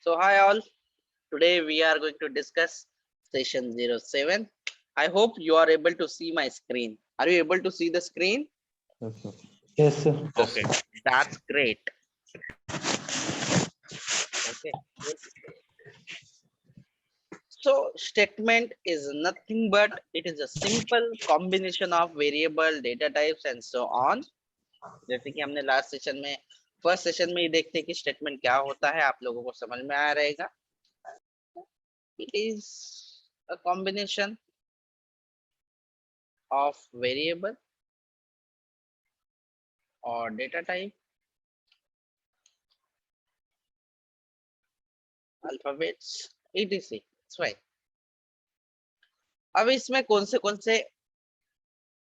So hi all, today we are going to discuss session 07. I hope you are able to see my screen. Are you able to see the screen? Yes, sir. Okay, that's great. Okay. So statement is nothing but it is a simple combination of variable, data types and so on. जैसे कि हमने last session में first session में ही देखते हैं कि statement क्या होता है, आप लोगों को समझ में आया रहेगा. It is a combination of variable or data type, alphabets, etc. That's why. अब इसमें कौन से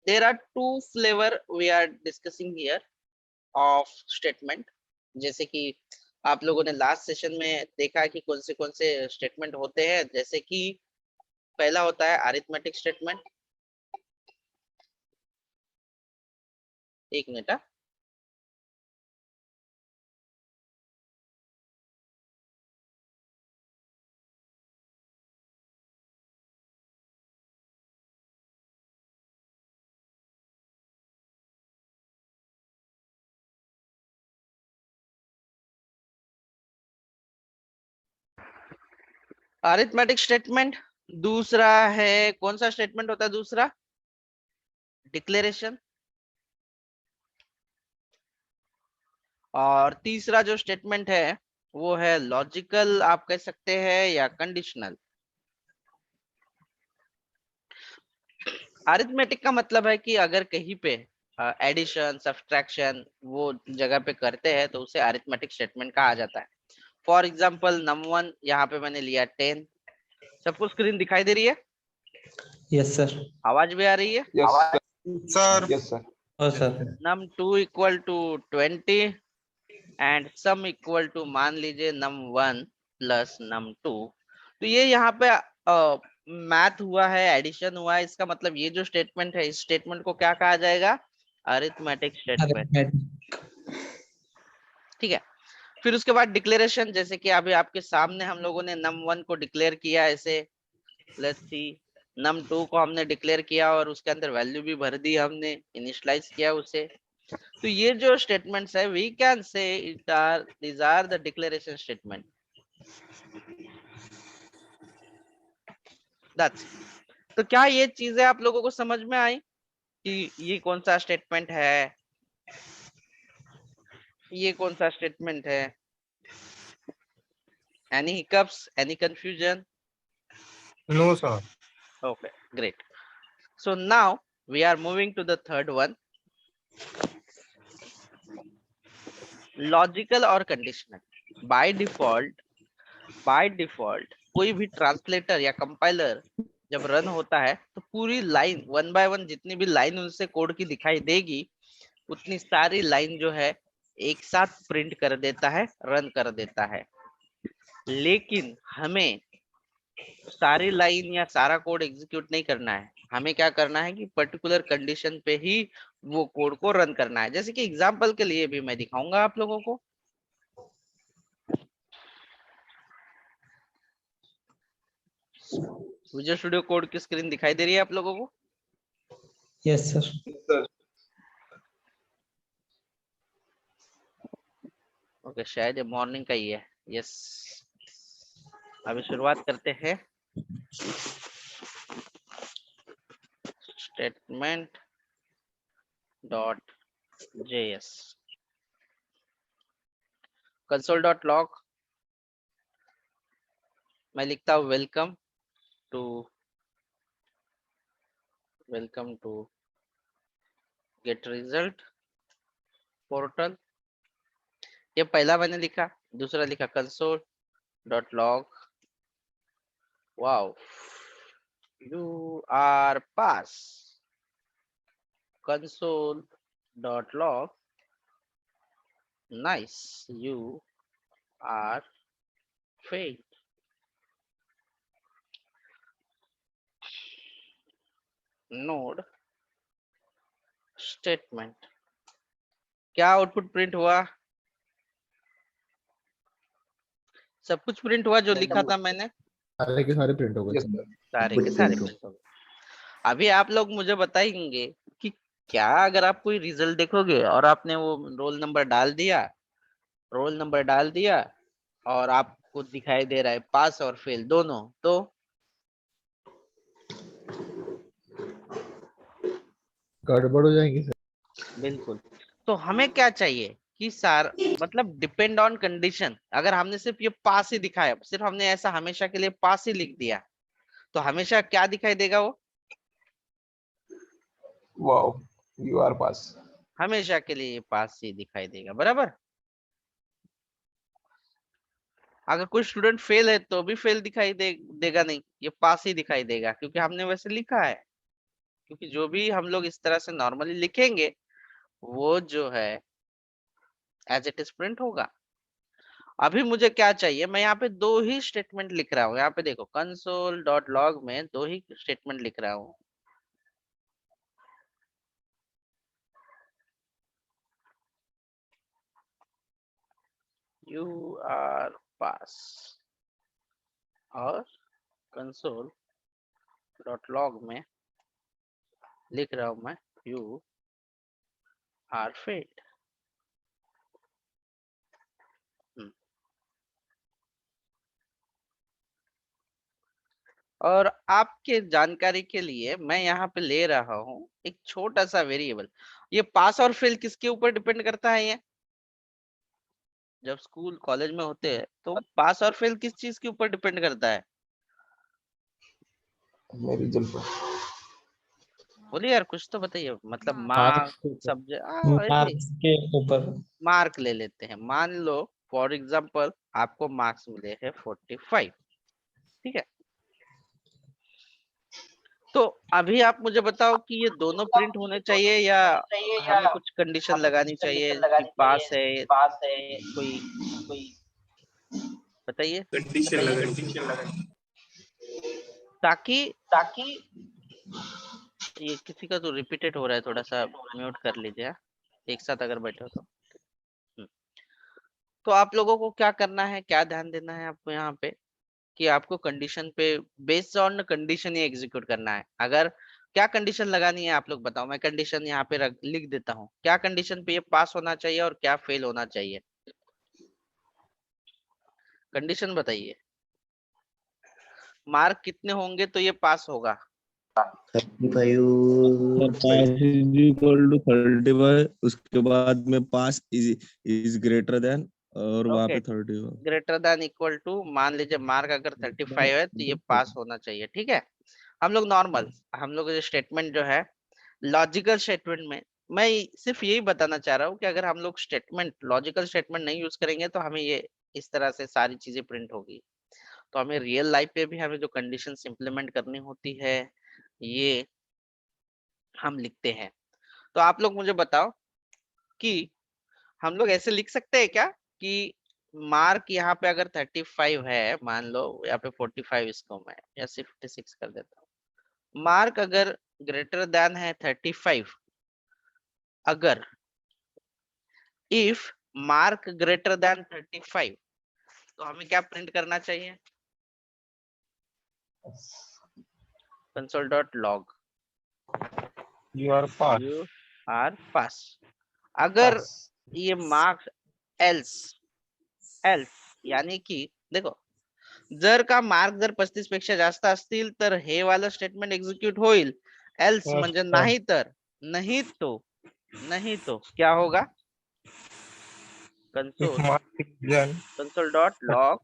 there are two flavor we are discussing here of statement. जैसे कि आप लोगों ने लास्ट सेशन में देखा कि कौन से स्टेटमेंट होते हैं. जैसे कि पहला होता है अरिथमेटिक स्टेटमेंट. एक मिनट. Arithmetic statement. दूसरा है कौन सा स्टेटमेंट होता है? दूसरा डिक्लेरेशन. और तीसरा जो स्टेटमेंट है वो है लॉजिकल आप कह सकते हैं या कंडीशनल. अरिथमेटिक का मतलब है कि अगर कहीं पे एडिशन सब्सट्रैक्शन वो जगह पे करते हैं तो उसे अरिथमेटिक स्टेटमेंट कहा जाता है. फॉर एग्जांपल num1 यहाँ पे मैंने लिया 10. सबको स्क्रीन दिखाई दे रही है? Yes, sir. आवाज भी आ रही है? Yes, sir. Yes, sir. Oh, sir. num2 equal to 20 and sum equal to मान लीजिए num1 प्लस num2. तो ये यहाँ पे मैथ हुआ है, एडिशन हुआ है. इसका मतलब ये जो स्टेटमेंट है इस स्टेटमेंट को क्या कहा जाएगा? Arithmetic statement. Arithmetic. ठीक है. फिर उसके बाद डिक्लेरेशन. जैसे कि अभी आपके सामने हम लोगों ने num1 को डिक्लेयर किया ऐसे. Let's see. num2 को हमने डिक्लेयर किया और उसके अंदर वैल्यू भी भर दी हमने, इनिशियलाइज किया उसे. तो ये जो स्टेटमेंट्स है we can say it are these are the declaration statement. That's. तो क्या ये चीजें आप लोगों को समझ में आई कि ये कौन सा स्टेटमेंट है, ये कौन सा स्टेटमेंट है? Any hiccups, any confusion? No, sir. Okay, great. So now we are moving to the third one, logical और कंडीशनल. बाय डिफॉल्ट कोई भी ट्रांसलेटर या कंपाइलर जब रन होता है तो पूरी लाइन वन बाय वन जितनी भी लाइन उससे कोड की दिखाई देगी उतनी सारी लाइन जो है एक साथ प्रिंट कर देता है, रन कर देता है. लेकिन हमें सारी लाइन या सारा कोड एग्जीक्यूट नहीं करना है. हमें क्या करना है कि पर्टिकुलर कंडीशन पे ही वो कोड को रन करना है. जैसे कि एग्जांपल के लिए भी मैं दिखाऊंगा आप लोगों को. विजुअल स्टूडियो कोड की स्क्रीन दिखाई दे रही है आप लोगों को? Yes, sir. ओके, शायद ये मॉर्निंग का ही है. यस. अभी शुरुआत करते हैं. Statement dot JS console dot log. मैं लिखता हूँ welcome to get result portal. ये पहला मैंने लिखा. दूसरा लिखा console dot log. Wow, you are pass. Console dot log. Nice, you are fail. Node statement. क्या आउटपुट प्रिंट हुआ? सब कुछ प्रिंट हुआ जो लिखा था मैंने? सारे के सारे प्रिंट हो गए। सारे के सारे प्रिंट हो गए। अभी आप लोग मुझे बताएंगे कि क्या अगर आप कोई रिजल्ट देखोगे और आपने वो रोल नंबर डाल दिया और आपको दिखाई दे रहा है पास और फेल दोनों, तो गड़बड़ हो जाएंगी सर। बिल्कुल। तो हमें क्या चाहिए कि मतलब डिपेंड ऑन कंडीशन। अगर हमने सिर्फ ये पास ही दिखाया, सिर्फ हमने ऐसा हमेशा के लिए पास ही लिख दिया, तो हमेशा क्या दिखाई देगा? वो वाओ, यू आर पास। हमेशा के लिए पास ही दिखाई देगा, बराबर। अगर कोई स्टूडेंट फेल है तो भी फेल दिखाई देगा नहीं, ये पास ही दिखाई देगा, क्योंकि हमने वैसे लिखा है। क्योंकि जो भी हम लोग इस तरह से नॉर्मली लिखेंगे वो जो है एज इट इज प्रिंट होगा। अभी मुझे क्या चाहिए, मैं यहाँ पे दो ही स्टेटमेंट लिख रहा हूँ। यहाँ पे देखो console.log में दो ही स्टेटमेंट लिख रहा हूँ। यू आर पास और console.log में लिख रहा हूँ मैं यू आर फेल्ड। और आपके जानकारी के लिए मैं यहाँ पे ले रहा हूँ एक छोटा सा वेरिएबल। ये पास और फेल किसके ऊपर डिपेंड करता है? ये जब स्कूल कॉलेज में होते हैं तो पास और फेल किस चीज के ऊपर डिपेंड करता है? मेरी जल्द बोलिए यार, कुछ तो बताइए। मतलब मार्क्स मार्क, सब्जेक्ट, मार्क्स के ऊपर। मार्क ले लेते हैं। मान लो फॉर एग्जांपल आपको मार्क्स मिले हैं 45, ठीक है। तो अभी आप मुझे बताओ कि ये दोनों प्रिंट होने चाहिए या हमें कुछ कंडीशन लगानी चाहिए कि पास है कोई, बताइए। कंडीशन लगानी। ताकि ये किसी का तो रिपीटेड हो रहा है, थोड़ा सा म्यूट कर लीजिए। हाँ? एक साथ अगर बैठे हो तो तो आप लोगों को क्या करना है, क्या ध्यान देना है आपको यहाँ पे, कि आपको कंडीशन पे based on condition he execute करना है। अगर क्या कंडीशन लगानी है आप लोग बताओ, मैं कंडीशन यहाँ पे लिख देता हूँ। क्या कंडीशन पे ये पास होना चाहिए और क्या फेल होना चाहिए? कंडीशन बताइए। मार्क कितने होंगे तो ये पास होगा? 35 उसके बाद में पास इज ग्रेटर देन और वहां पे 30 हो। ग्रेटर देन इक्वल टू, मान लीजिए मार्क अगर 35 है तो ये पास होना चाहिए, ठीक है। हम लोग ये स्टेटमेंट जो है लॉजिकल स्टेटमेंट में, मैं सिर्फ यही बताना चाह रहा हूँ कि अगर हम लोग लॉजिकल स्टेटमेंट नहीं यूज करेंगे तो हमें ये इस तरह से सारी चीजें प्रिंट होगी। तो हमें रियल लाइफ पे भी हमें जो कंडीशन इम्प्लीमेंट करनी होती है ये हम लिखते हैं। तो आप लोग मुझे बताओ कि हम लोग ऐसे लिख सकते हैं क्या कि मार्क यहाँ पे अगर 35 है, मान लो यहाँ पे 45 इसको मैं या 56 कर देता हूँ। मार्क अगर ग्रेटर देन है 35, अगर इफ मार्क ग्रेटर देन 35, तो हमें क्या प्रिंट करना चाहिए? console.log you are pass. You are pass. अगर ये मार्क्स एल्स यानी कि देखो, जर का मार्क जर 35 पेक्षा जास्त असतील तर हे वाला स्टेटमेंट एक्झिक्यूट होईल। एल्स म्हणजे नाही तर, नहीं तो क्या होगा? console.log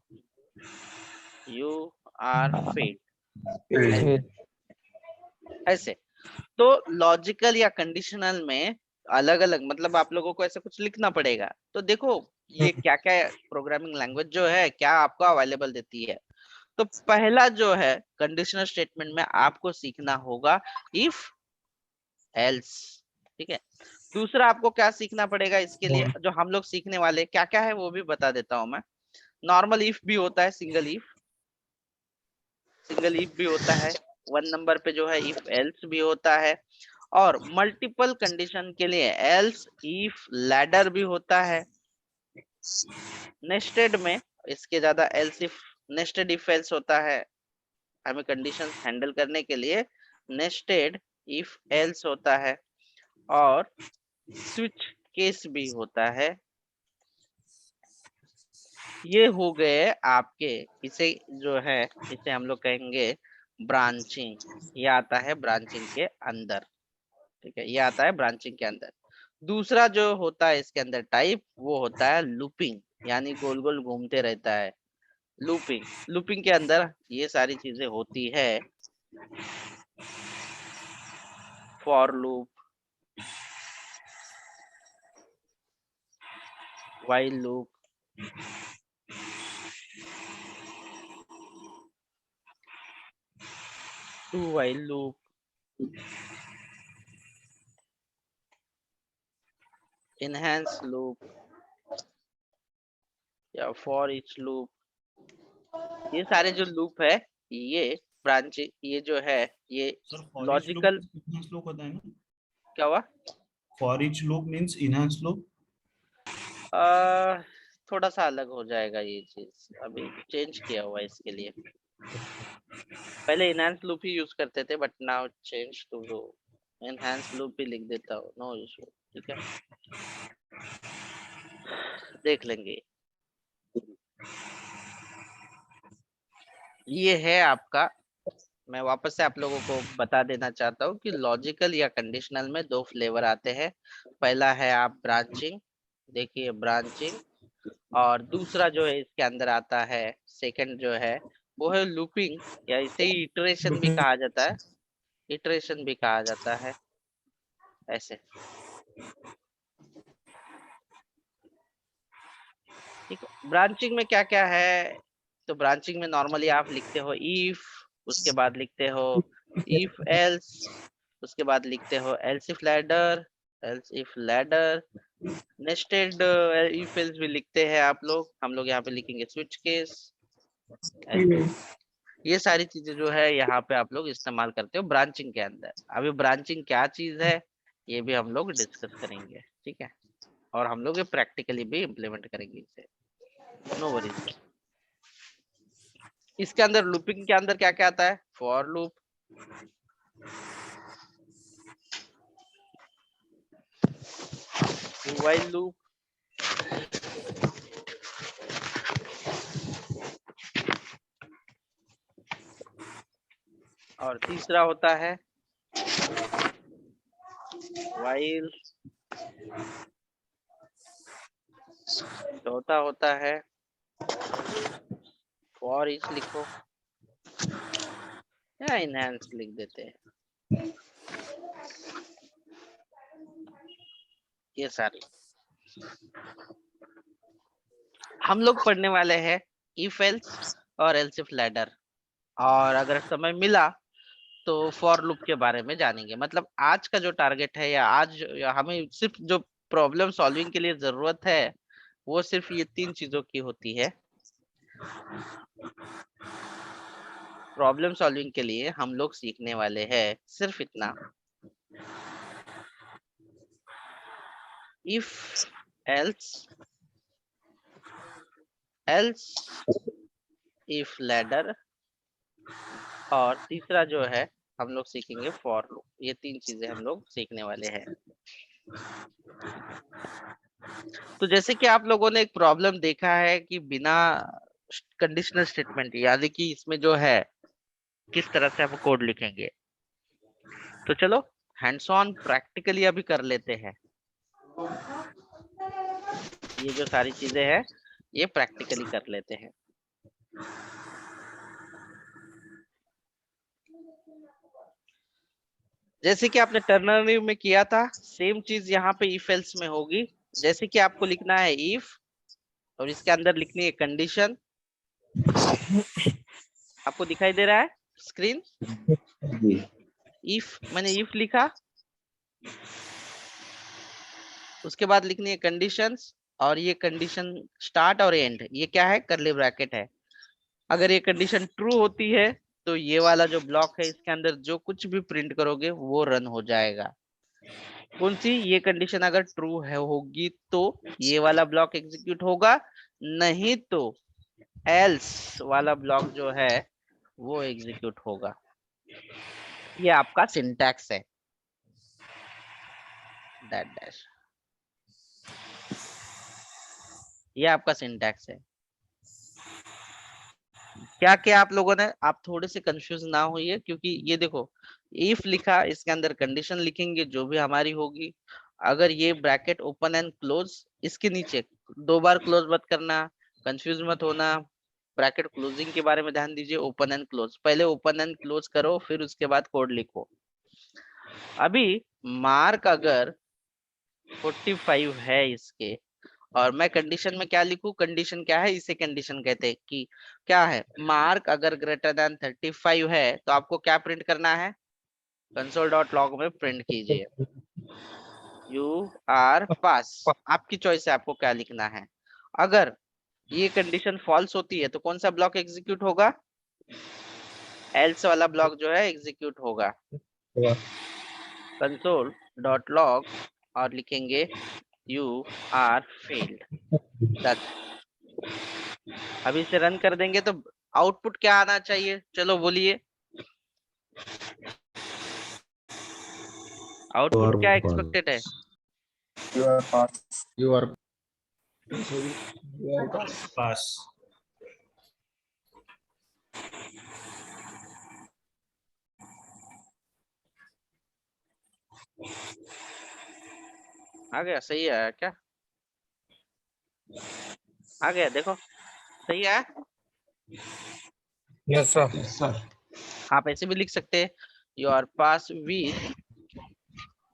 you are failed। ऐसे तो लॉजिकल या कंडीशनल में अलग अलग मतलब आप लोगों को ऐसे कुछ लिखना पड़ेगा। तो देखो ये क्या क्या प्रोग्रामिंग लैंग्वेज जो है क्या आपको अवेलेबल देती है। तो पहला जो है कंडीशनल स्टेटमेंट में आपको सीखना होगा इफ एल्स, ठीक है। दूसरा आपको क्या सीखना पड़ेगा इसके लिए, जो हम लोग सीखने वाले क्या क्या है वो भी बता देता हूं मैं। नॉर्मल इफ भी होता है, सिंगल इफ भी होता है, 1 नंबर पे जो है इफ एल्स भी होता है, और मल्टीपल कंडीशन के लिए एल्स इफ लैडर भी होता है। नेस्टेड में इसके ज्यादा else if nested if else होता है, हमें कंडीशन हैंडल करने के लिए नेस्टेड इफ एल्स होता है, और स्विच केस भी होता है। ये हो गए आपके, इसे जो है इसे हम लोग कहेंगे ब्रांचिंग, ये आता है ब्रांचिंग के अंदर, ठीक है, ये आता है ब्रांचिंग के अंदर। दूसरा जो होता है इसके अंदर टाइप, वो होता है लूपिंग, यानी गोल गोल घूमते रहता है। लूपिंग, लूपिंग के अंदर ये सारी चीजें होती है, for loop, while loop, do while loop, enhance loop या फॉर ईच लूप। ये सारे जो लूप है, ये ब्रांच, ये जो है ये लॉजिकल, loop होता है ना? क्या हुआ? For each loop means enhanced loop. थोड़ा सा अलग हो जाएगा ये चीज, अभी चेंज किया हुआ है इसके लिए। पहले इनहेंस लूप ही यूज करते थे, but now change to enhance loop भी लिख देता हूँ, नो इशू, ठीक है, देख लेंगे। ये है आपका, मैं वापस से आप लोगों को बता देना चाहता हूँ कि लॉजिकल या कंडीशनल में दो फ्लेवर आते हैं। पहला है आप ब्रांचिंग, देखिए ब्रांचिंग, और दूसरा जो है इसके अंदर आता है, सेकंड जो है वो है लूपिंग, या इसे ही इटरेशन भी कहा जाता है, इटरेशन भी कहा जाता है ऐसे, ठीक है। ब्रांचिंग में क्या क्या है, तो ब्रांचिंग में नॉर्मली आप लिखते हो इफ, उसके बाद लिखते हो इफ एल्स, उसके बाद लिखते हो else if ladder, nested if else भी लिखते हैं आप लोग, हम लोग यहाँ पे लिखेंगे स्विच केस। ये सारी चीजें जो है यहाँ पे आप लोग इस्तेमाल करते हो ब्रांचिंग के अंदर। अभी ब्रांचिंग क्या चीज है ये भी हम लोग डिस्कस करेंगे, ठीक है, और हम लोग ये प्रैक्टिकली भी इम्प्लीमेंट करेंगे इसे, नो वरीज। इसके अंदर लूपिंग के अंदर क्या क्या आता है, फॉर लूप, व्हाइल लूप, और तीसरा होता है व्हाइल, चौथा होता है फॉर ईच, लिखो या इनहेंस लिख देते हैं, ये सारे हम लोग पढ़ने वाले हैं इफ एल्स और एल्स इफ लैडर, और अगर समय मिला तो फॉर लूप के बारे में जानेंगे। मतलब आज का जो टारगेट है, या आज या हमें सिर्फ जो प्रॉब्लम सॉल्विंग के लिए जरूरत है, वो सिर्फ ये तीन चीजों की होती है। प्रॉब्लम सॉल्विंग के लिए हम लोग सीखने वाले हैं सिर्फ इतना, if else, else if ladder, और तीसरा जो है हम लोग सीखेंगे फॉर लूप। ये तीन चीजें हम लोग सीखने वाले हैं। तो जैसे कि आप लोगों ने एक प्रॉब्लम देखा है कि बिना कंडीशनल स्टेटमेंट, यानी कि इसमें जो है किस तरह से हम कोड लिखेंगे, तो चलो हैंड्स ऑन प्रैक्टिकली अभी कर लेते हैं। ये जो सारी चीजें हैं ये प्रैक्टिकली कर लेते हैं। जैसे कि आपने टर्नरी में किया था, सेम चीज यहाँ पे इफ एल्स में होगी। जैसे कि आपको लिखना है इफ, और इसके अंदर लिखनी है कंडीशन। आपको दिखाई दे रहा है स्क्रीन? इफ, मैंने इफ लिखा, उसके बाद लिखनी है कंडीशंस, और ये कंडीशन स्टार्ट और एंड, ये क्या है, करली ब्रैकेट है। अगर ये कंडीशन ट्रू होती है तो ये वाला जो ब्लॉक है इसके अंदर जो कुछ भी प्रिंट करोगे वो रन हो जाएगा। कौन सी, ये कंडीशन अगर ट्रू है होगी तो ये वाला ब्लॉक एग्जीक्यूट होगा, नहीं तो एल्स वाला ब्लॉक जो है वो एग्जीक्यूट होगा। ये आपका सिंटैक्स है, दैट डैश, ये आपका सिंटैक्स है। क्या क्या आप लोगों ने, आप थोड़े से कंफ्यूज ना होइए, क्योंकि ये देखो इफ लिखा, इसके अंदर कंडीशन लिखेंगे जो भी हमारी होगी। अगर ये ब्रैकेट ओपन एंड क्लोज, इसके नीचे 2 बार क्लोज मत करना, कंफ्यूज मत होना। ब्रैकेट क्लोजिंग के बारे में ध्यान दीजिए, ओपन एंड क्लोज, पहले ओपन एंड क्लोज करो, फिर उसके बाद कोड लिखो। अभी मार्क अगर 45 है इसके, और मैं कंडीशन में क्या लिखूं, कंडीशन क्या है, इसे कंडीशन कहते हैं कि क्या है, मार्क अगर ग्रेटर देन 35 है तो आपको क्या प्रिंट करना है, console.log में प्रिंट कीजिए यू आर पास। आपकी चॉइस है आपको क्या लिखना है। अगर ये कंडीशन फॉल्स होती है तो कौन सा ब्लॉक एग्जीक्यूट होगा, एल्स वाला ब्लॉक जो है एग्जीक्यूट होगा। console.log और लिखेंगे यू आर फेल्ड। अभी इसे रन कर देंगे तो आउटपुट क्या आना चाहिए, चलो बोलिए, आउटपुट क्या एक्सपेक्टेड है। You are pass. You are पास। आ गया, सही है क्या, आ गया, देखो सही है। Yes, sir. sir. आप ऐसे भी लिख सकते हैं, योर पास विथ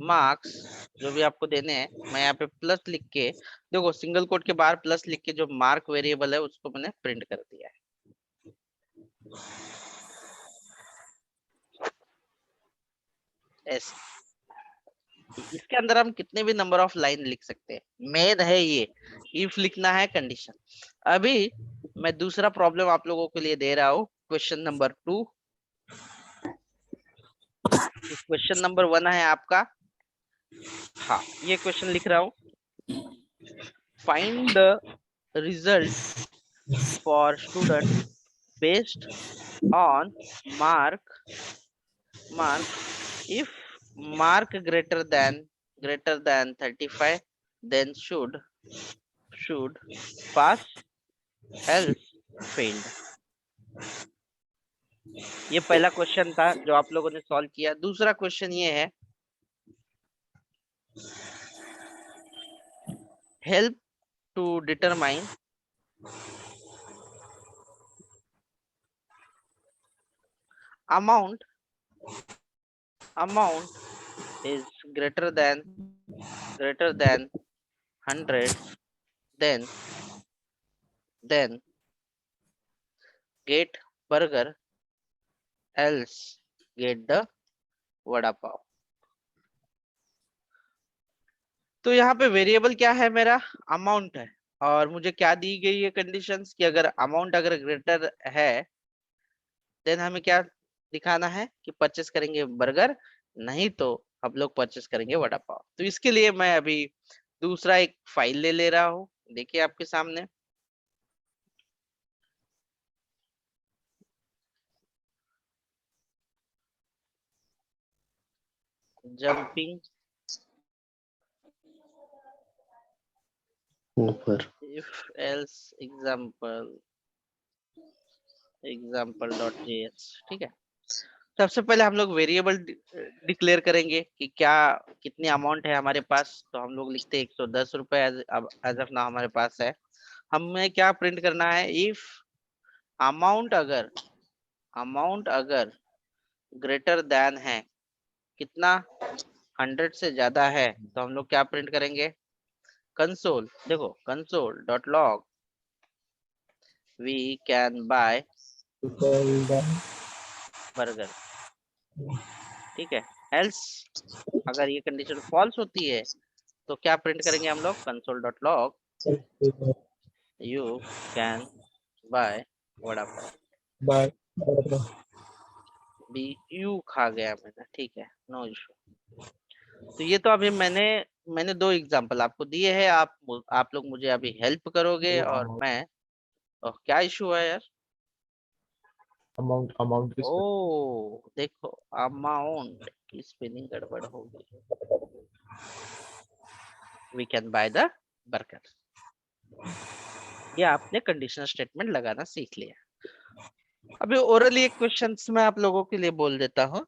मार्क्स जो भी आपको देने हैं। मैं यहाँ पे प्लस लिख के, देखो सिंगल कोट के बाहर प्लस लिख के जो मार्क वेरिएबल है उसको मैंने प्रिंट कर दिया है। ऐसे इसके अंदर हम कितने भी नंबर ऑफ लाइन लिख सकते हैं, मेन है ये इफ लिखना है कंडीशन। अभी मैं दूसरा प्रॉब्लम आप लोगों के लिए दे रहा हूँ, क्वेश्चन नंबर 2। क्वेश्चन नंबर 1 है आपका, हाँ ये क्वेश्चन लिख रहा हूँ, find the result for student based on mark if mark greater than 35 then should pass else failed। ये पहला क्वेश्चन था जो आप लोगों ने सॉल्व किया। दूसरा क्वेश्चन ये है, help to determine amount is greater than 100 then get burger else get the vada pav. तो यहाँ पे वेरिएबल क्या है, मेरा अमाउंट है, और मुझे क्या दी गई है कंडीशंस कि अगर अमाउंट अगर ग्रेटर है देन हमें क्या दिखाना है कि परचेस करेंगे बर्गर, नहीं तो हम लोग परचेस करेंगे वड़ा पाव। तो इसके लिए मैं अभी दूसरा एक फाइल ले रहा हूँ, देखिए आपके सामने। जंपिंग ऊपर इफ एल्स example.js, ठीक है। सबसे पहले हम लोग वेरिएबल डिक्लेयर करेंगे कि क्या कितनी अमाउंट है हमारे पास। तो हम लोग लिखते हैं 110 रुपए एज ऑफ नाउ हमारे पास है। हमें क्या प्रिंट करना है, इफ अमाउंट अगर ग्रेटर देन है, कितना 100 से ज्यादा है, तो हम लोग क्या प्रिंट करेंगे, कंसोल, देखो console.log we can buy burger, ठीक है। एल्स अगर ये कंडीशन फॉल्स होती है तो क्या प्रिंट करेंगे हम लोग, console.log you can buy vada pav. भी यू खा गया मैंने, ठीक है, नो इशू। तो ये तो अभी मैंने 2 एग्जांपल आपको दिए हैं, आप लोग मुझे अभी हेल्प करोगे और मैं क्या इशू है यार? अमाउंट की ओ देखो, अमाउंट की स्पेलिंग गड़बड़ होगी। We can buy the burger. ये आपने कंडीशनल स्टेटमेंट लगाना सीख लिया। अभी ओरली एक क्वेश्चंस मैं आप लोगों के लिए बोल देता हूँ।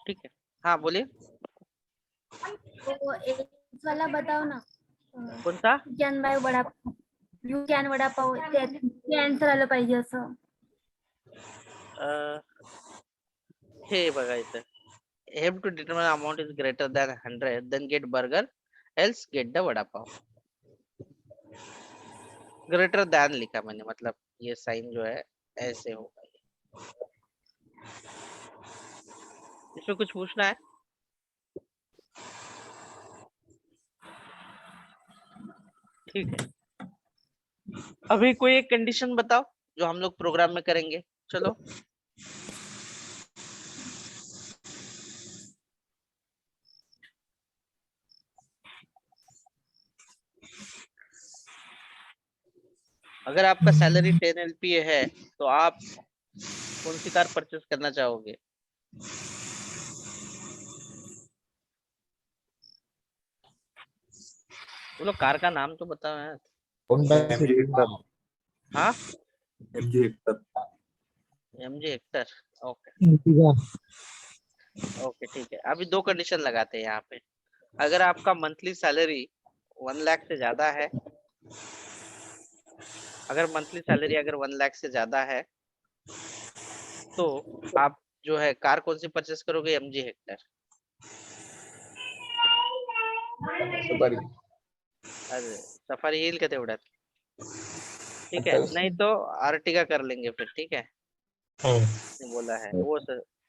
ठीक है, हाँ बोलिए। तो एक वाला बताओ ना, कौन सा? Can buy vadapav, you can vadapav, ते आन्सर आलं पाहिजे असं. हे बघा इथं, have to determine amount is greater than 100 then get burger else get the vada pav. Greater than लिखा मैंने, मतलब ये साइन जो है ऐसे होगा। इसमें कुछ पूछना है? ठीक है, अभी कोई एक कंडीशन बताओ जो हम लोग प्रोग्राम में करेंगे। चलो अगर आपका सैलरी 10 LPA है तो आप कौन सी कार परचेस करना चाहोगे? बोलो, कार का नाम तो बताओ यार। MG हेक्टर, हाँ, MG Hector. MG Hector. Okay ठीक है, अभी दो कंडीशन लगाते हैं यहाँ पे। अगर आपका मंथली सैलरी 1 लाख से ज्यादा है, अगर मंथली सैलरी अगर 1 लाख से ज्यादा है तो आप जो है कार कौन सी परचेस करोगे? MG Hector. सफारी। अरे सफारी हिल का तेवढ्यात। ठीक है, नहीं तो आर्टिगा कर लेंगे फिर। ठीक है, बोला है वो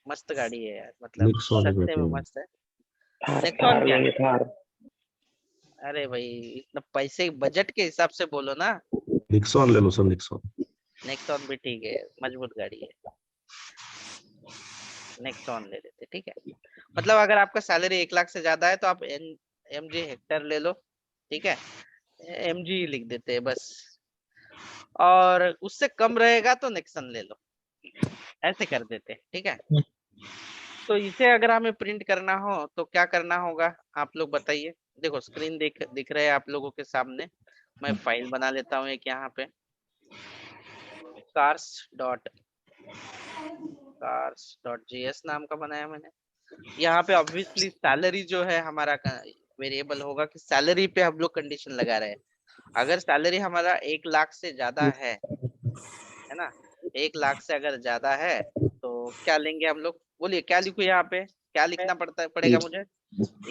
मस्त गाड़ी है यार, मतलब सस्ते में मस्त है। नेक्सॉन क्या है? अरे भाई इतना पैसे बजट के हिसाब से बोलो ना। निक्सॉन ले लो सर, निक्सॉन। नेक्सॉन भी ठीक है, मजबूत गाड़ी है, नेक्सॉन ले लेते। ठीक है, मतलब अगर आपका सैलरी 1 लाख से ज्यादा है तो आप MG हेक्टर ले लो। ठीक है, MG लिख देते हैं बस, और उससे कम रहेगा तो नेक्सन ले लो, ऐसे कर देते हैं। ठीक है, तो इसे अगर हमें प्रिंट करना हो तो क्या करना होगा आप लोग बताइए। देखो स्क्रीन दिख रहे हैं आप लोगों के सामने। मैं फाइल बना लेता हूँ एक यहाँ पे, cars.js नाम का बनाया मैंने। यहाँ पे ऑब्वियसली सैलरी जो है हमारा वेरिएबल होगा कि सैलरी पे हम लोग कंडीशन लगा रहे हैं। अगर सैलरी हमारा 1 लाख से ज्यादा है ना, 1 लाख से अगर ज्यादा है तो क्या लेंगे हम लोग? बोलिए क्या लिखूं यहाँ पे, क्या लिखना पड़ेगा मुझे?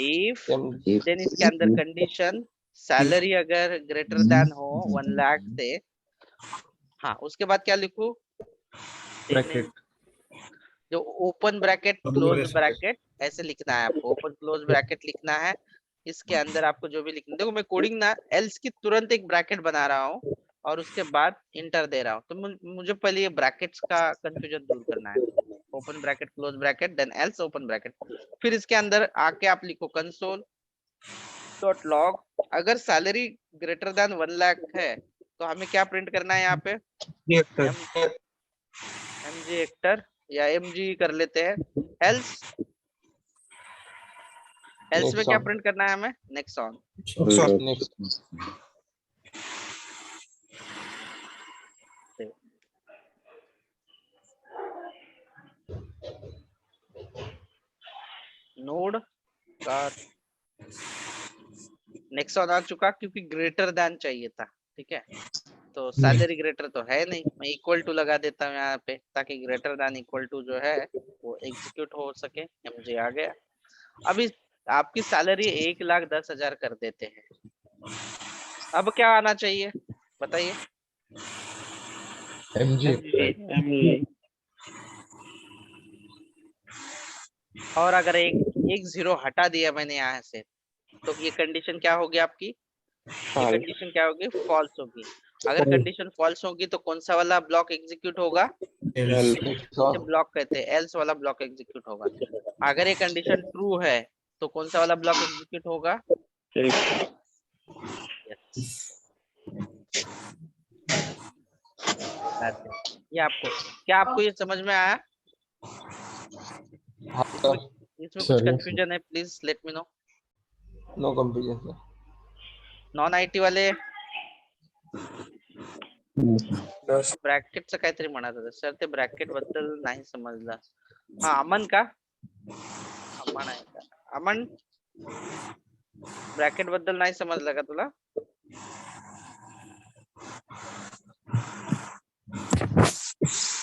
इफ देन इसके अंदर कंडीशन सैलरी अगर ग्रेटर देन हो 1 लाख से, हाँ उसके बाद क्या लिखूं? ब्रैकेट। जो ओपन ब्रैकेट क्लोज ब्रैकेट ऐसे लिखना है आपको, ओपन क्लोज ब्रैकेट लिखना है। इसके अंदर आपको जो भी लिखना, देखो मैं कोडिंग ना एल्स की तुरंत एक ब्रैकेट बना रहा हूँ और उसके बाद इंटर दे रहा हूँ, तो मुझे पहले ये ब्रैकेट्स का कंफ्यूजन दूर करना है। Open bracket close bracket then else open bracket, फिर इसके अंदर आके आप लिखो कंसोल डॉट लॉग। अगर सैलरी ग्रेटर देन 1 लाख है तो हमें क्या प्रिंट करना है यहाँ पे? MG हेक्टर या MG कर लेते हैं। एल्स में क्या प्रिंट करना है हमें? नेक्सॉन। नोड का नेक्सॉन आ चुका क्योंकि ग्रेटर देन चाहिए था। ठीक है, तो सैलरी ग्रेटर तो है नहीं, मैं इक्वल टू लगा देता हूँ यहाँ पे ताकि ग्रेटर देन इक्वल टू जो है वो एग्जीक्यूट हो सके। MG आ गया। अभी आपकी सैलरी 1,10,000 कर देते हैं, अब क्या आना चाहिए बताइए? MG। और अगर एक जीरो हटा दिया मैंने यहाँ से तो ये कंडीशन क्या होगी आपकी? ये कंडीशन क्या होगी? फॉल्स होगी। अगर कंडीशन फॉल्स होगी तो कौन सा वाला ब्लॉक एग्जीक्यूट होगा? इसे ब्लॉक कहते हैं, एल्स वाला ब्लॉक एग्जीक्यूट होगा। अगर ये कंडीशन ट्रू है तो कौन सा वाला ब्लॉक एग्जीक्यूट होगा? ये आपको क्या आपको ये समझ में आया? इसमें कुछ कंफ्यूजन है, please let me know. No confusion sir. Non IT वाले ब्रॅकेटचं काहीतरी म्हणत होते सर, ते ब्रॅकेट बद्दल नाही समजलं. हा अमन का? अमन आहे का? अमन ब्रॅकेट बद्दल नाही समजलं का तुला?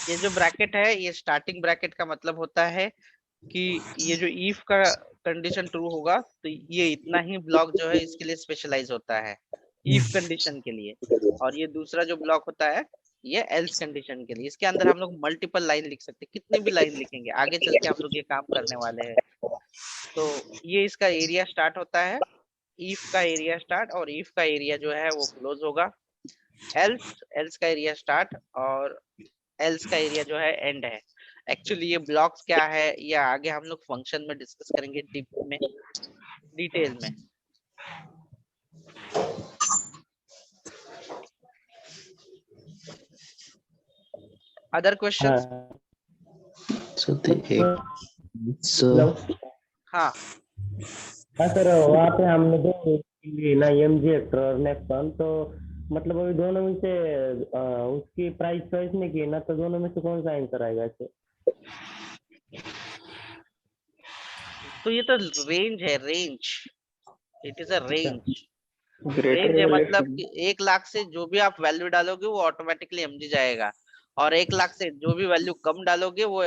ये जो ब्रैकेट है, ये स्टार्टिंग ब्रैकेट का मतलब होता है कि ये जो इफ का कंडीशन ट्रू होगा तो ये इतना ही ब्लॉक जो है इसके लिए स्पेशलाइज होता है इफ कंडीशन के लिए, और ये दूसरा जो ब्लॉक होता है ये एल्स कंडीशन के लिए. इसके अंदर हम लोग मल्टीपल लाइन लिख सकते हैं, कितनी भी लाइन लिखेंगे आगे चल के हम लोग ये काम करने वाले हैं. तो ये इसका एरिया स्टार्ट होता है, इफ का एरिया स्टार्ट, और इफ का एरिया जो है वो क्लोज होगा. एल्स का एरिया स्टार्ट और एल्स का एरिया जो है एंड है. एक्चुअली ये ब्लॉक्स क्या है ये आगे हम लोग फंक्शन में डिस्कस करेंगे डीप में, डिटेल में. Other questions? हाँ हाँ सर, वहाँ पे हमने दो ना एमजी हेक्टर और नेक्सॉन, तो मतलब अभी दोनों में से उसकी प्राइस चॉइस नहीं की ना, तो दोनों में से कौन सा आंसर आएगा ऐसे? तो ये तो रेंज है, range. It is a range. Range है मतलब कि 1 लाख से जो भी आप वैल्यू डालोगे वो ऑटोमेटिकली एमजी जाएगा, और 1 लाख से जो भी वैल्यू कम डालोगे वो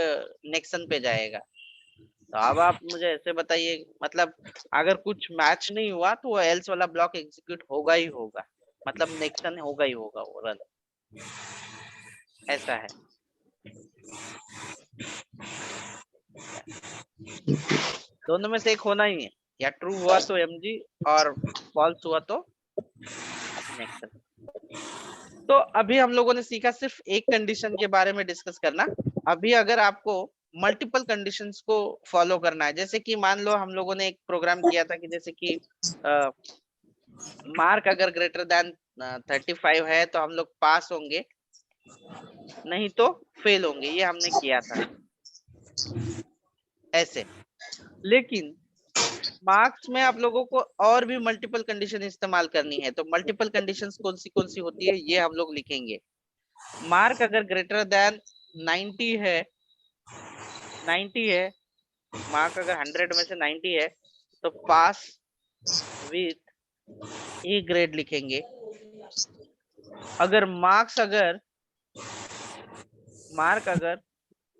नेक्सन पे जाएगा. तो अब आप मुझे ऐसे बताइए, मतलब अगर कुछ मैच नहीं हुआ तो वो एल्स वाला ब्लॉक एग्जीक्यूट होगा ही होगा, मतलब नेक्सन होगा ही होगा वो रन. ऐसा है. दोनों में से एक होना ही है, या ट्रू हुआ तो एमजी और फॉल्स हुआ तो नेक्सन. तो अभी हम लोगों ने सीखा सिर्फ एक कंडीशन के बारे में डिस्कस करना. अभी अगर आपको मल्टीपल कंडीशंस को फॉलो करना है, जैसे कि मान लो हम लोगों ने एक प्रोग्राम किया था कि जैसे कि मार्क अगर ग्रेटर देन 35 है तो हम लोग पास होंगे, नहीं तो फेल होंगे, ये हमने किया था ऐसे. लेकिन मार्क्स में आप लोगों को और भी मल्टीपल कंडीशन इस्तेमाल करनी है, तो मल्टीपल कंडीशंस कौन सी होती है ये हम लोग लिखेंगे. मार्क अगर ग्रेटर देन 90 है, 90 है, मार्क अगर 100 में से 90 है तो पास विथ ए ग्रेड लिखेंगे. अगर मार्क अगर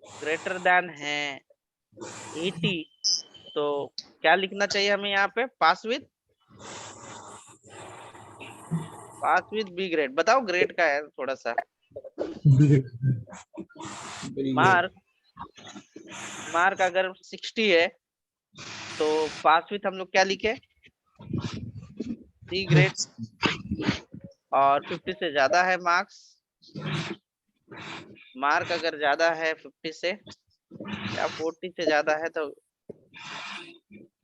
ग्रेटर देन है 80 तो क्या लिखना चाहिए हमें यहाँ पे? पास विथ बी ग्रेड. बताओ ग्रेड का है थोड़ा सा. मार्क अगर 60 है तो पास विथ हम लोग क्या लिखे? C grade. और 50 से ज्यादा है मार्क अगर ज्यादा है 50 से या 40 से ज्यादा है तो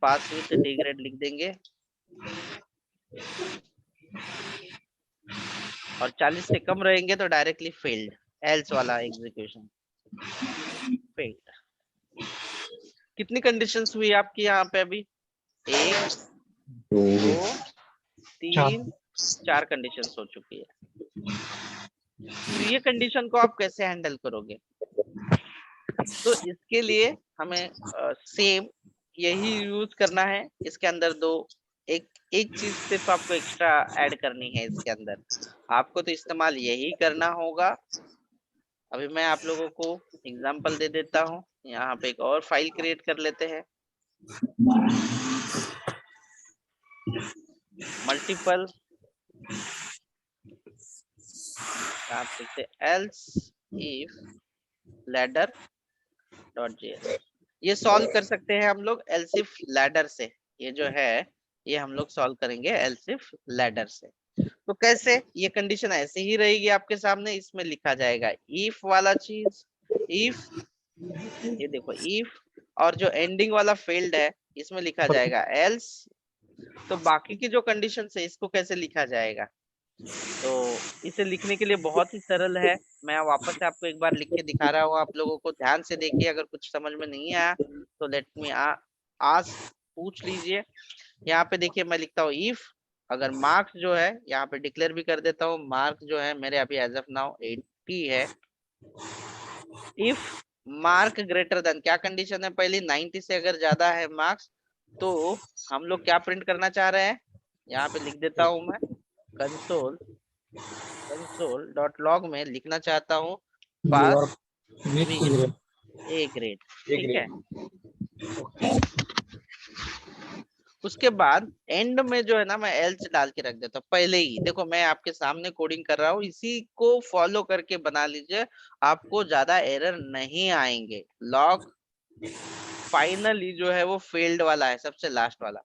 पास विथ डी ग्रेड लिख देंगे. और 40 से कम रहेंगे तो डायरेक्टली फेल्ड, एल्स वाला एग्जीक्यूशन फेल्ड. कितनी कंडीशंस हुई आपकी यहाँ पे अभी? 1 2 3 4 कंडीशंस हो चुकी है. तो ये कंडीशन को आप कैसे हैंडल करोगे? तो इसके लिए हमें सेम यही यूज करना है. इसके अंदर एक चीज सिर्फ आपको एक्स्ट्रा ऐड करनी है इसके अंदर, आपको तो इस्तेमाल यही करना होगा. अभी मैं आप लोगों को एग्जांपल दे देता हूँ. यहाँ पे एक और फाइल क्रिएट कर लेते हैं. मल्टीपल आप लिखते एल्स इफ लैडर .js. ये सॉल्व कर सकते हैं हम लोग एल्स इफ लैडर से. ये जो है ये हम लोग सॉल्व करेंगे एल्स इफ लैडर से. तो कैसे? ये कंडीशन ऐसे ही रहेगी आपके सामने. इसमें लिखा जाएगा इफ वाला चीज, इफ, ये देखो इफ, और जो एंडिंग वाला फील्ड है इसमें लिखा जाएगा एल्स तो बाकी की जो कंडीशन है इसको कैसे लिखा जाएगा? तो इसे लिखने के लिए बहुत ही सरल है। मैं वापस से आपको एक बार लिख के दिखा रहा हूँ, आप लोगों को ध्यान से देखिए। अगर कुछ समझ में नहीं आया तो लेट मी आस्क, पूछ लीजिए। यहाँ पे देखिए मैं लिखता हूँ इफ, अगर मार्क्स जो है यहाँ पे डिक्लेयर भी कर देता हूँ, मार्क्स जो है मेरे अभी एज ऑफ नाउ 80 है। इफ मार्क ग्रेटर देन, क्या कंडीशन है पहली, 90 से अगर ज्यादा है मार्क्स, तो हम लोग क्या प्रिंट करना चाह रहे हैं, यहाँ पे लिख देता हूँ मैं, कंसोल डॉट लॉग में लिखना चाहता हूँ पास ए ग्रेड। ठीक है, उसके बाद एंड में जो है ना मैं एल्स डाल के रख देता हूँ पहले ही। देखो मैं आपके सामने कोडिंग कर रहा हूँ, इसी को फॉलो करके बना लीजिए, आपको ज्यादा एरर नहीं आएंगे। लॉग फाइनली जो है वो फेल्ड वाला है, सबसे लास्ट वाला,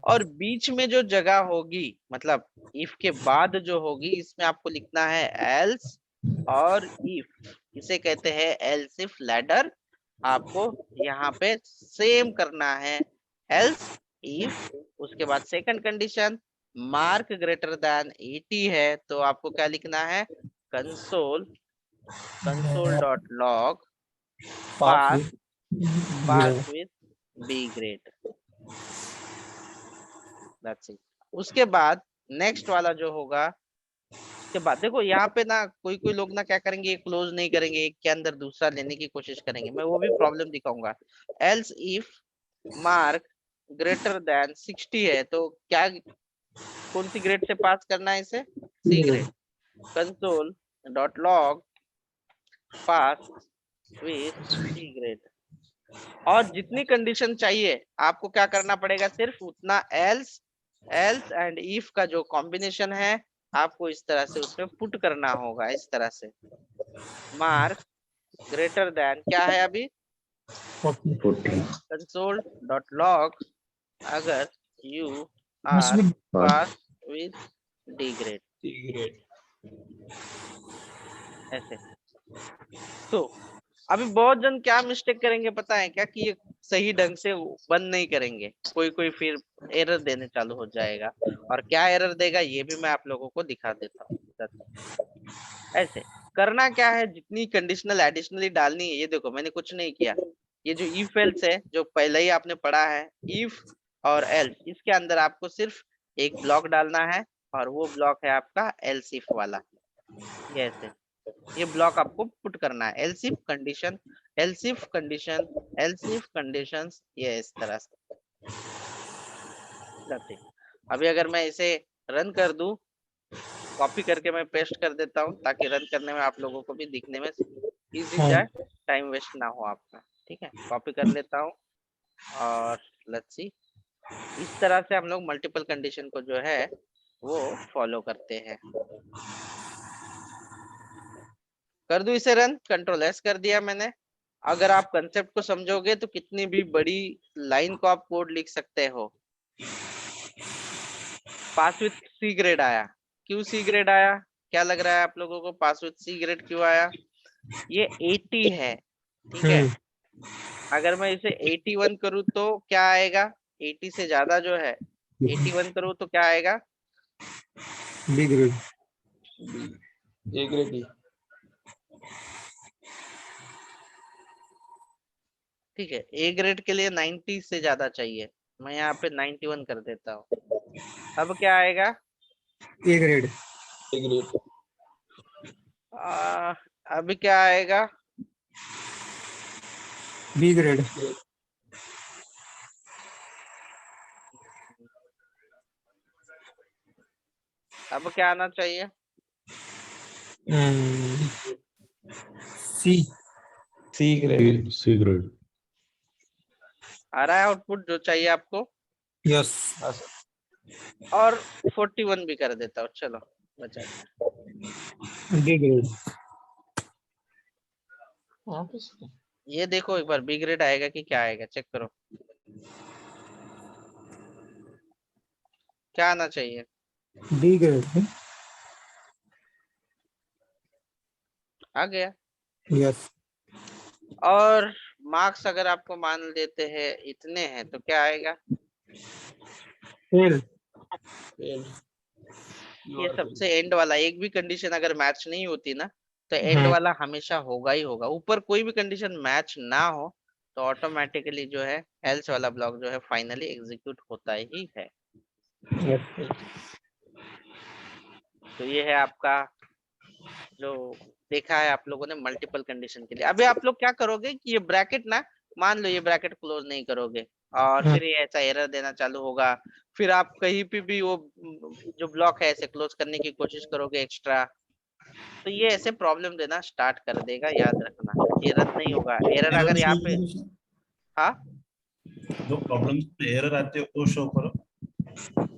और बीच में जो जगह होगी मतलब इफ के बाद जो होगी इसमें आपको लिखना है एल्स और इफ, इसे कहते हैं एल्स इफ लैडर। आपको यहाँ पे सेम करना है, एल्स इफ, उसके बाद second condition mark greater than 80 है, तो आपको क्या लिखना है, console dot log pass with B grade. That's it. उसके बाद नेक्स्ट वाला जो होगा, उसके बाद देखो यहाँ पे ना कोई कोई लोग ना क्या करेंगे, क्लोज नहीं करेंगे, एक के अंदर दूसरा लेने की कोशिश करेंगे, मैं वो भी प्रॉब्लम दिखाऊंगा। Else if mark greater then 60 है, तो क्या कौन सी ग्रेड से पास करना है इसे, C grade. Console dot log pass with C grade. और जितनी कंडीशन चाहिए आपको क्या करना पड़ेगा, सिर्फ उतना एल्स एंड इफ का जो कॉम्बिनेशन है आपको इस तरह से उसमें पुट करना होगा, इस तरह से। मार्क ग्रेटर देन क्या है अभी, 40 कंसोल डॉट लॉग अगर you are pass with D grade, ऐसे। तो अभी बहुत जन क्या मिस्टेक करेंगे पता है क्या, कि ये सही ढंग से बंद नहीं करेंगे, कोई कोई फिर एरर देने चालू हो जाएगा, और क्या एरर देगा ये भी मैं आप लोगों को दिखा देता हूँ। ऐसे करना क्या है, जितनी कंडीशनल एडिशनली डालनी है, ये देखो मैंने कुछ नहीं किया, ये जो इफ एल्स है जो पहले ही आपने पढ़ा है, इफ और एल्स, इसके अंदर आपको सिर्फ एक ब्लॉक डालना है, और वो ब्लॉक है आपका एल्स इफ वाला। ये ऐसे ये ब्लॉक आपको पुट करना है, else if condition, else if condition, else if conditions, ये इस तरह से। अभी अगर मैं इसे रन कर दूं, कॉपी करके मैं पेस्ट कर देता हूं ताकि रन करने में आप लोगों को भी दिखने में इजी जाए, टाइम वेस्ट ना हो आपका। ठीक है, कॉपी कर लेता हूं, और लेट्स सी, इस तरह से हम लोग मल्टीपल कंडीशन को जो है वो फॉलो करते हैं। कर दूं इसे रन, कंट्रोल एस कर दिया मैंने। अगर आप कंसेप्ट को समझोगे तो कितनी भी बड़ी लाइन को आप कोड लिख सकते हो। पास विथ सी ग्रेड आया, क्यों सी ग्रेड आया, क्या लग रहा है आप लोगों को, पास विथ सी ग्रेड क्यों आया, ये 80 है, ठीक है। अगर मैं इसे 81 करूँ तो क्या आएगा, 80 से ज्यादा जो है 81 करूँ तो क्या आएगा, बी ग्रेड, ए ग्रेड। ठीक है। ए ग्रेड के लिए 90 से ज्यादा चाहिए, मैं यहाँ पे 91 कर देता हूँ। अब क्या आएगा, ए ग्रेड, ए ग्रेड। अभी क्या आएगा, बी ग्रेड। अब क्या आना चाहिए, सी, सी ग्रेड, सी ग्रेड। आ रहा है आउटपुट जो चाहिए आपको, यस। और 41 भी कर देता हूँ, चलो बचा। D grade. ये देखो एक बार बी ग्रेड आएगा कि क्या आएगा, चेक करो क्या आना चाहिए, डी ग्रेड। आ गया। यस। और मार्क्स अगर आपको मान लेते हैं इतने हैं तो क्या आएगा, फेल। ये सबसे एंड वाला, एक भी कंडीशन अगर मैच नहीं होती ना तो एंड वाला हमेशा होगा ही होगा। ऊपर कोई भी कंडीशन मैच ना हो तो ऑटोमेटिकली जो है एल्स वाला ब्लॉक जो है फाइनली एग्जीक्यूट होता ही है। यस। तो ये है आपका जो देखा है आप लोगों ने मल्टीपल कंडीशन के लिए। अभी आप लोग क्या करोगे कि ये ब्रैकेट ना, मान लो ये ब्रैकेट क्लोज नहीं करोगे और फिर ये ऐसा एरर देना चालू होगा, फिर आप कहीं पे भी वो जो ब्लॉक है ऐसे क्लोज करने की कोशिश करोगे एक्स्ट्रा, तो ये ऐसे प्रॉब्लम देना स्टार्ट कर देगा, याद रखना। ये रन नहीं होगा, एरर अगर यहाँ पे, हाँ जो प्रॉब्लम्स में एरर आते हैं वो शो करो।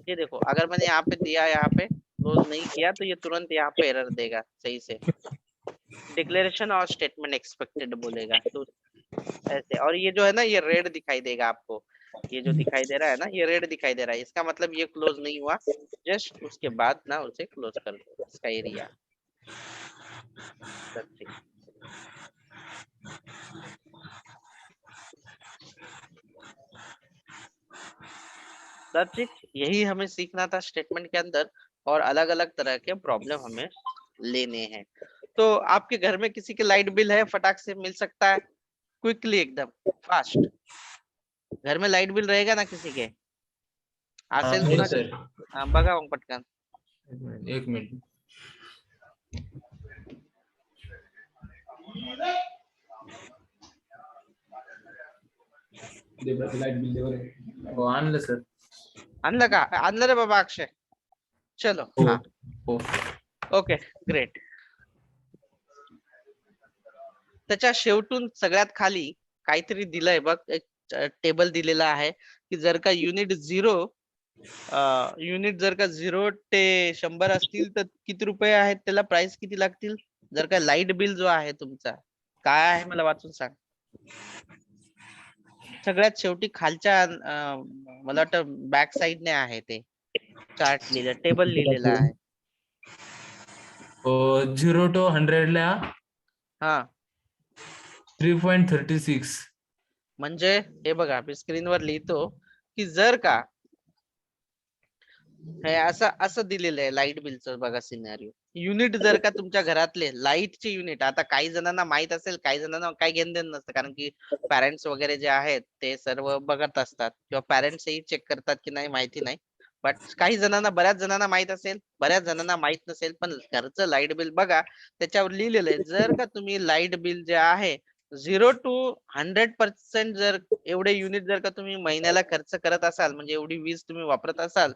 ये देखो अगर मैंने यहाँ पे दिया, यहाँ पे क्लोज नहीं किया तो ये तुरंत यहाँ पे एरर देगा सही से, डिक्लेरेशन और स्टेटमेंट एक्सपेक्टेड बोलेगा तो ऐसे। और ये जो है ना ये रेड दिखाई देगा आपको, ये जो दिखाई दे रहा है ना ये रेड दिखाई दे रहा है, इसका मतलब ये क्लोज नहीं हुआ, जस्ट उसके बाद ना उसे क्लोज कर दो इसका एरिया। यही हमें सीखना था स्टेटमेंट के अंदर, और अलग अलग तरह के प्रॉब्लम हमें लेने हैं। तो आपके घर में किसी के लाइट बिल है, फटाक से मिल सकता है क्विकली एकदम फास्ट? घर में लाइट बिल रहेगा ना किसी के? असेल कुणाचं? बघा मग पटकन। एक मिनिट आणलं सर. आणलं का? आणलं रे बाबा अक्षय. चलो हाँ ओके ग्रेट. त्याच्या शेवटून सगळ्यात खाली काहीतरी दिलंय बघ, एक टेबल दिलेला आहे की जर का युनिट जर का 0 ते 100 असतील तर किती रुपये आहेत, त्याला प्राइस किती लागतील? जर का लाईट बिल जो आहे तुमचा काय आहे मला वाचून सांग. सगळ्यात शेवटी खालच्या मला वाटतं बॅक साइडने आहे ते चार्ट लिहिलं, टेबल लिहिलेला आहे. 0 to 100 ला हा 3.36. म्हणजे हे बघा मी स्क्रीनवर लिहितो की जर का हे असं दिलेलं आहे लाईट बिलचं बघा सिनारिओ. युनिट जर का तुमच्या घरातले लाईटचे युनिट, आता काही जणांना माहित असेल, काही जणांना काही घेणं देणं नसतं, कारण की पॅरेंट्स वगैरे जे आहेत ते सर्व बघत असतात किंवा पॅरेंट्सही चेक करतात की नाही माहिती नाही. बट काही जणांना, बऱ्याच जणांना माहित असेल, बऱ्याच जणांना माहित नसेल, पण घरचं लाईट बिल बघा त्याच्यावर लिहिलेलं आहे जर का तुम्ही लाईट बिल जे आहे 0 to 100% जर एवढे युनिट जर का तुम्ही महिन्याला खर्च करत असाल, म्हणजे एवढी वीज तुम्ही वापरत असाल,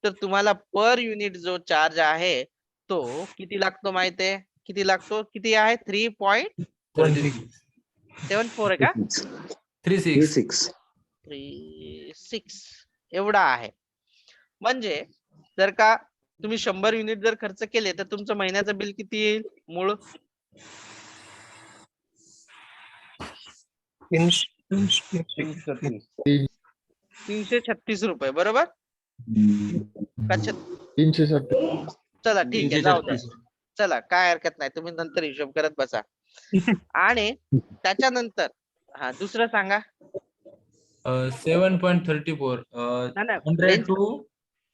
तर तुम्हाला पर युनिट जो चार्ज आहे तो किती लागतो माहितीये? किती लागतो? किती आहे? 3.74 आहे का? 36 36 एवढा आहे. म्हणजे जर का तुम्ही 100 युनिट जर खर्च केले तर तुमचं महिन्याचं बिल किती येईल? मूळ 336 रुपये बरोबर. चला ठीक आहे जाऊ द्या, चला काय हरकत नाही, तुम्ही नंतर हिशोब करत बसा. आणि त्याच्यानंतर हा दुसरं सांगा. 7.34 नाही 100 to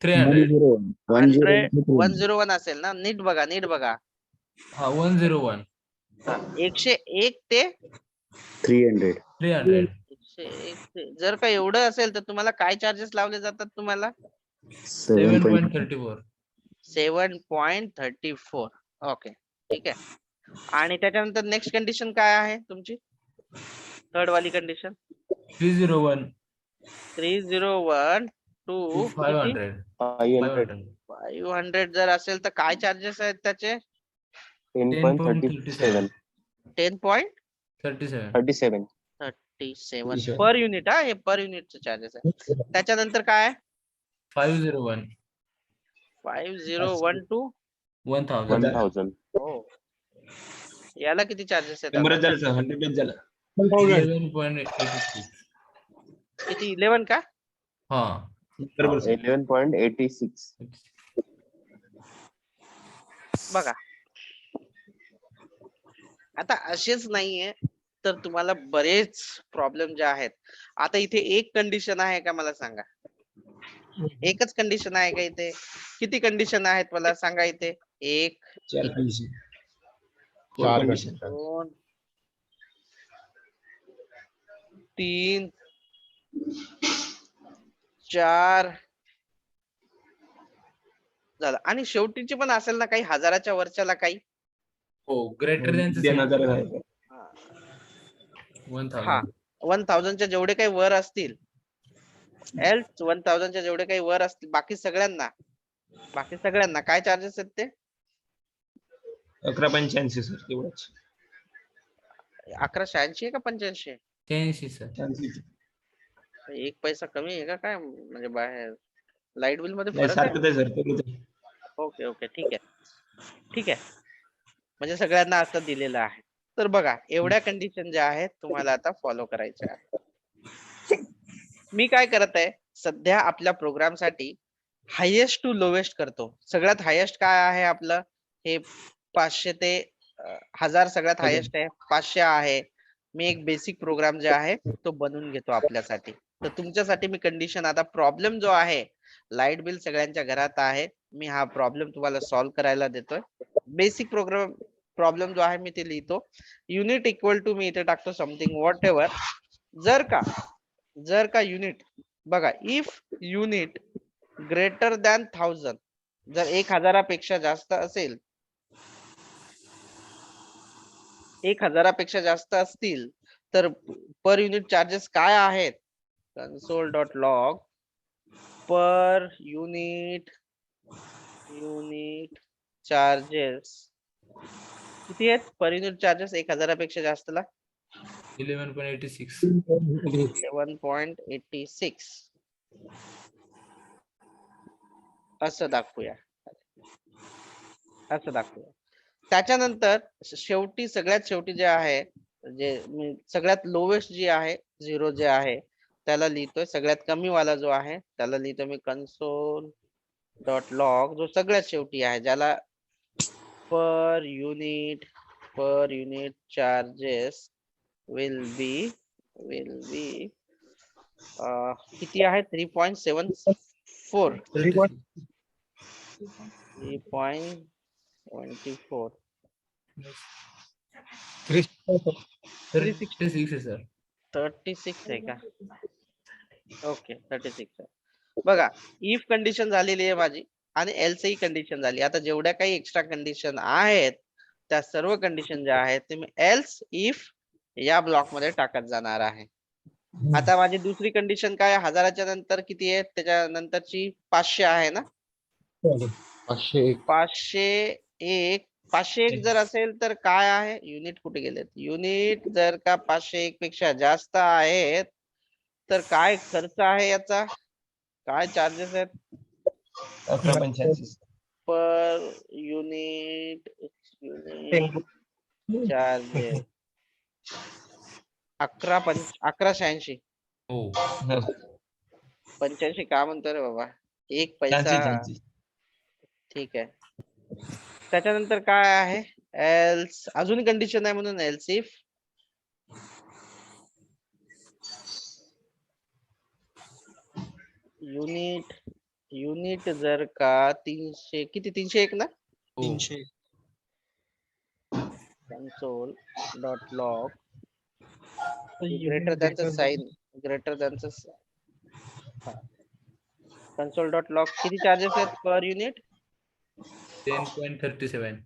300. 101 असेल ना, नीट बघा नीट बघा. हा 101 101 ते 300. 300. 101 जर का एवढं असेल तर तुम्हाला काय चार्जेस लावले जातात तुम्हाला? 7.34. 7.34 ओके ठीक आहे. आणि त्याच्यानंतर नेक्स्ट कंडिशन काय आहे तुमची? थर्ड वाली कंडिशन 301 टू 500. 500 जर असेल तर काय चार्जेस आहेत त्याचे? 10.37. 10.37 पर युनिट. हा हे पर युनिटचे चार्जेस आहे. त्याच्यानंतर काय आहे? 501 टू 1000. हो याला किती चार्जेस आहेत? 11.86. किती? 11 का? हा 11.86. बघा आता असेच नाहीये तर तुम्हाला बरेच प्रॉब्लेम जे आहेत. आता इथे एक कंडिशन आहे का मला सांगा? एकच कंडिशन आहे का इथे? किती कंडिशन आहेत मला सांगा इथे? 1 2 3 4 झालं. आणि शेवटीची पण असेल ना काही, हजाराच्या वरच्याला काही? हो, ग्रेटर दॅन 1000. हा, 1000 च्या जेवढे काही वर असतील, एल्स 1000 च्या जेवढे काही वर असतील, बाकी सगळ्यांना काय चार्जेस आहेत ते? 1185 सर तेवढंच. 1186 का 85? 86 सर. एक पैसा कमी आहे का काय? म्हणजे बाहेर लाईट बिल मध्ये नाही फरक आहे? सारखंच आहे सर तेवढंच. ओके ओके, ठीक आहे. म्हणजे सगळ्यांना असं दिलेलं आहे. तर बघा, एवढ्या कंडिशन ज्या आहेत तुम्हाला आता फॉलो करायच्या आहेत. मी काय करत आहे सध्या आपल्या प्रोग्राम साठी हायेस्ट टू लोवेस्ट करतो. सगळ्यात हायेस्ट काय आहे आपलं? हे 500 ते 1000 सगळ्यात हायेस्ट आहे. 500 आहे. मी एक बेसिक प्रोग्राम जे आहे तो बनवून घेतो आपल्यासाठी. तर तुमच्यासाठी मी कंडिशन, आता प्रॉब्लेम जो आहे, लाईट बिल सगळ्यांच्या घरात आहे, मी हा प्रॉब्लेम तुम्हाला सॉल्व्ह करायला देतोय. बेसिक प्रॉब्लेम जो आहे मी ते लिहितो. युनिट इक्वल टू मी इथे टाकतो समथिंग व्हॉट एव्हर. जर का युनिट बघा, इफ युनिट ग्रेटर दॅन 1000, जर 1000पेक्षा जास्त असेल, 1000पेक्षा जास्त असतील, तर पर युनिट चार्जेस काय आहेत? console.log पर युनिट चार्जेस किती आहेत? Per unit charges 1000पेक्षा जास्तला 11.86. 11.86 असं दाखवूया. त्याच्यानंतर शेवटी, सगळ्यात शेवटी जे आहे, जे सगळ्यात लोवेस्ट जी आहे, 0 जे आहे त्याला लिहितोय. सगळ्यात कमी वाला जो आहे त्याला लिहितो मी console.log, जो सगळ्यात शेवटी आहे, ज्याला per unit charges will be किती आहे? 3.74. 3.24. 36 आहे सर. 36 आहे का? ओके, 36 आहे. बघा, इफ कंडिशन झालेली आहे माझी आणि एल्स ही कंडिशन झाली. आता जेवढ्या काही एक्स्ट्रा कंडिशन आहेत त्या सर्व कंडिशन ज्या आहेत ते मी एल्स इफ या ब्लॉक मध्ये टाकत जाणार आहे. आता माझी दुसरी कंडिशन काय? 1000च्या नंतर किती आहे? त्याच्या नंतरची 500 आहे ना? 501 जर असेल तर काय आहे? युनिट कुठे गेलेत? युनिट जर का 501 पेक्षा जास्त आहेत तर काय खर्च आहे याचा? काय चार्जेस आहेत? 1185 पर युनिट चार्जेस 1186. हो. 85 का म्हणतो रे बाबा? एक पैसा. 86. ठीक आहे. त्याच्यानंतर काय आहे? एल्स, अजून कंडिशन आहे म्हणून एल्स इफ युनिट जर का 300, किती? 301 ना? 300. console.log greater than sign, console.log किती चार्जेस आहेत per unit? 10.37.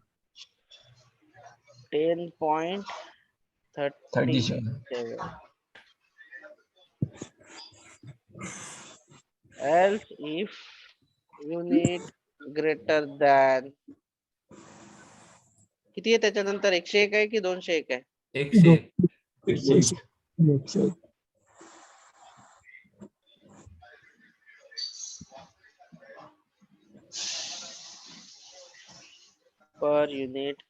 10.37. else if unit greater than किती आहे त्याच्यानंतर? 101 आहे की 201 आहे? 101. पर युनिट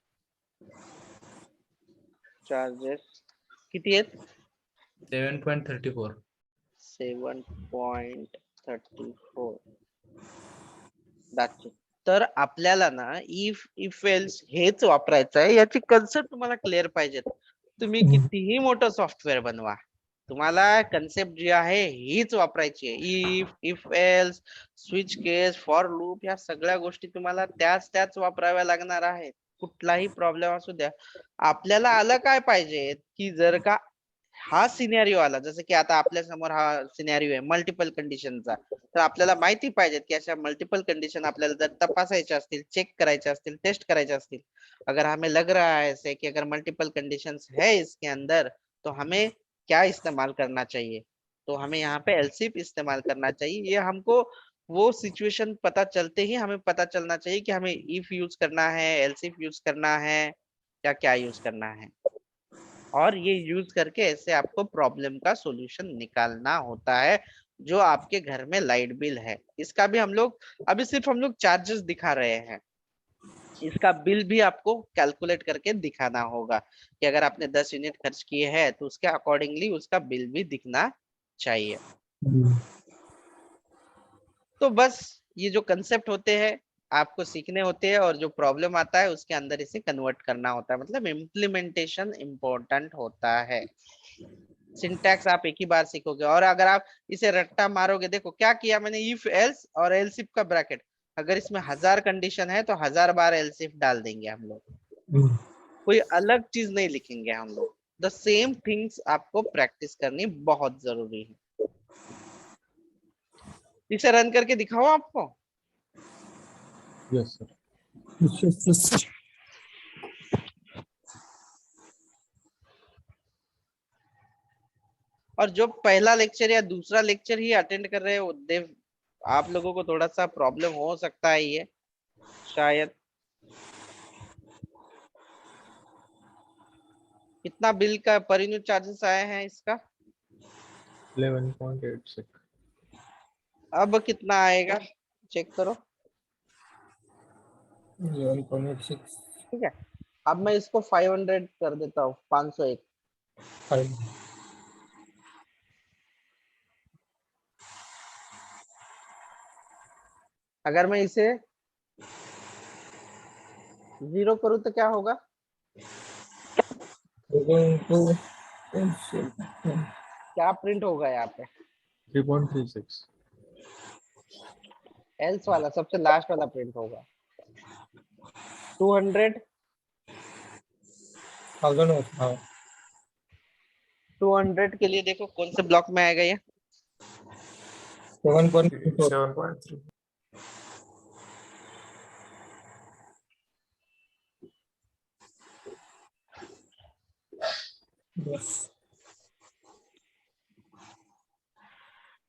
चार्जेस किती आहेत? 7.34. 7.34. तर आपल्याला ना इफ एल्स हेच वापरायचं आहे. याची कन्सेप्ट तुम्हाला क्लिअर पाहिजे. तुम्ही कितीही मोठं सॉफ्टवेअर बनवा, तुम्हाला कन्सेप्ट जी आहे हीच वापरायची आहे. If else, switch case, for loop, या सगळ्या गोष्टी तुम्हाला त्याच वापराव्या लागणार आहेत. कुठलाही प्रॉब्लेम असू द्या. आपल्याला आलं काय पाहिजे की जर का हा सिनेरिओ आला, जसं की आता आपल्या समोर हा सिनेरिओ आहे मल्टिपल कंडिशनचा, तर आपल्याला माहिती पाहिजे की अशा मल्टिपल कंडीशन आपल्याला जर तपासायच्या असतील, चेक करायच्या असतील, टेस्ट करायच्या असतील, अगर हमें लग रहा है ऐसे कि अगर मल्टीपल कंडीशंस है इसके अंदर, तो हमें क्या इस्तेमाल करना चाहिए, तो हमें यहाँ पे एलसीफ इस्तेमाल करना चाहिए. ये हमको वो सिचुएशन पता चलते ही हमें पता चलना चाहिए कि हमें इफ यूज करना है, एलसीफ यूज करना है, या क्या यूज करना है. और ये यूज करके ऐसे आपको प्रॉब्लम का सॉल्यूशन निकालना होता है. जो आपके घर में लाइट बिल है, इसका भी हम लोग अभी सिर्फ हम लोग चार्जेस दिखा रहे हैं, इसका बिल भी आपको कैलकुलेट करके दिखाना होगा कि अगर आपने 10 यूनिट खर्च किए हैं तो उसके अकॉर्डिंगली उसका बिल भी दिखना चाहिए. तो बस ये जो कंसेप्ट होते हैं आपको सीखने होते हैं, और जो प्रॉब्लम आता है उसके अंदर इसे कन्वर्ट करना होता है. मतलब इम्प्लीमेंटेशन इम्पोर्टेंट होता है. सिंटैक्स आप एक ही बार सीखोगे, और अगर आप इसे रट्टा मारोगे, देखो क्या किया मैंने, इफ एल्स और एल्स इफ का ब्रैकेट, अगर इसमें 1000 कंडीशन है तो 1000 बार एल्स इफ डाल देंगे हम लोग, कोई अलग चीज नहीं लिखेंगे हम लोग. द सेम थिंग्स आपको प्रैक्टिस करनी बहुत जरूरी है. इसे रन करके दिखाओ आपको. Yes sir. और जो पहला लेक्चर या दूसरा लेक्चर ही अटेंड कर रहे हो, आप लोगों को थोड़ा सा प्रॉब्लम हो सकता है ये शायद. कितना बिल का पर यूनिट चार्जेस आए हैं इसका, 11.86. अब कितना आएगा चेक करो. 11.86. ठीक है, अब मैं इसको 500 कर देता हूँ, 501. 5. अगर मैं इसे 0 करूँ तो क्या होगा, क्या प्रिंट होगा यहाँ पे, 3.36. एल्स वाला सबसे लास्ट वाला प्रिंट होगा. 200 200 के लिए देखो कौन से ब्लॉक में आएगा ये. 7.3. 7.3.